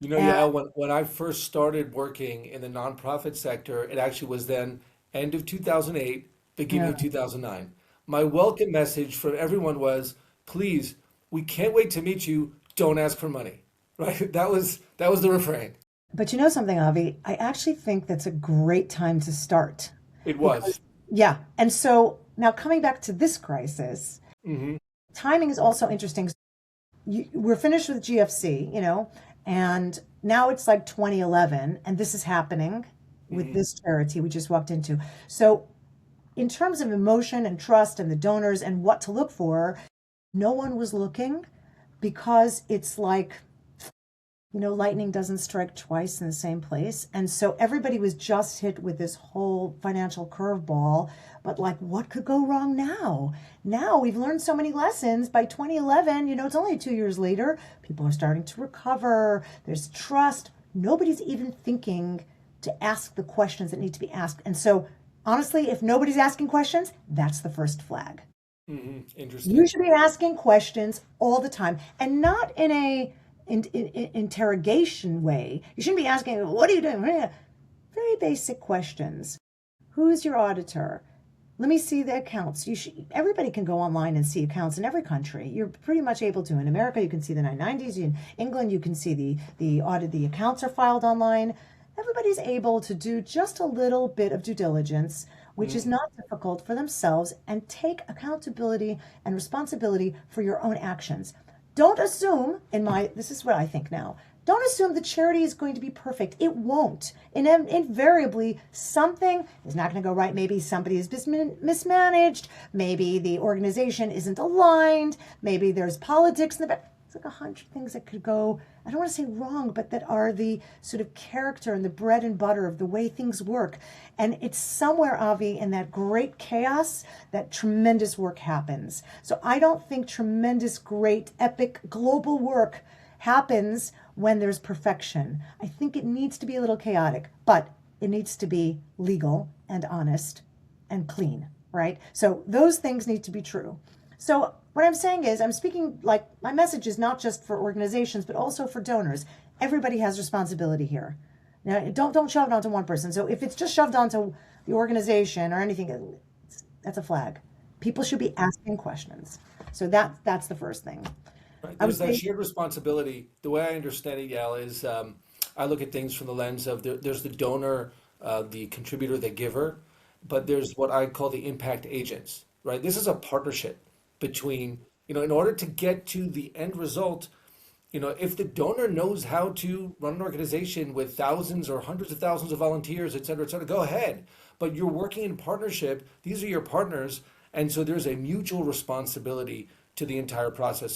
You know, And Yael, when I first started working in the nonprofit sector, it actually was then end of 2008, beginning yeah. of 2009. My welcome message for everyone was, please, we can't wait to meet you. Don't ask for money. Right? That was the refrain. But you know something, Avi? I actually think that's a great time to start It because, was. yeah. And so now coming back to this crisis, Hmm. timing is also interesting. We're finished with GFC, and now it's like 2011, and this is happening with Hmm. this charity we just walked into. So, in terms of emotion and trust and the donors and what to look for, no one was looking because it's like lightning doesn't strike twice in the same place. And so everybody was just hit with this whole financial curveball. But like, what could go wrong now? Now we've learned so many lessons. By 2011, it's only 2 years later. People are starting to recover. There's trust. Nobody's even thinking to ask the questions that need to be asked. And so, honestly, if nobody's asking questions, that's the first flag. Hmm. You Interesting. should be asking questions all the time and not in a interrogation way. You shouldn't be asking, what are you doing? Very basic questions. Who's your auditor? Let me see the accounts. Everybody can go online and see accounts in every country. You're pretty much able to. In America, you can see the 990s. In England, you can see the audit. The accounts are filed online. Everybody's able to do just a little bit of due diligence, which is Hmm. not difficult for themselves, and take accountability and responsibility for your own actions. Don't assume, this is what I think now. Don't assume the charity is going to be perfect. It won't. Invariably, something is not going to go right. Maybe somebody is mismanaged. Maybe the organization isn't aligned. Maybe there's politics in the back. It's like 100 things that could go, I don't want to say wrong, but that are the sort of character and the bread and butter of the way things work. And it's somewhere, Avi, in that great chaos that tremendous work happens. So I don't think tremendous, great, epic, global work happens when there's perfection. I think it needs to be a little chaotic, but it needs to be legal and honest and clean, right? So those things need to be true. So what I'm saying is, I'm speaking like my message is not just for organizations, but also for donors. Everybody has responsibility here. Now, don't shove it onto one person. So if it's just shoved onto the organization or anything, that's a flag. People should be asking questions. So that's the first thing. Right. I would There's that say, shared responsibility. The way I understand it, Yael, is I look at things from the lens of there's the donor, the contributor, the giver, but there's what I call the impact agents, right? This is a partnership between, in order to get to the end result, if the donor knows how to run an organization with thousands or hundreds of thousands of volunteers, et cetera, go ahead. But you're working in partnership. These are your partners. And so there's a mutual responsibility to the entire process.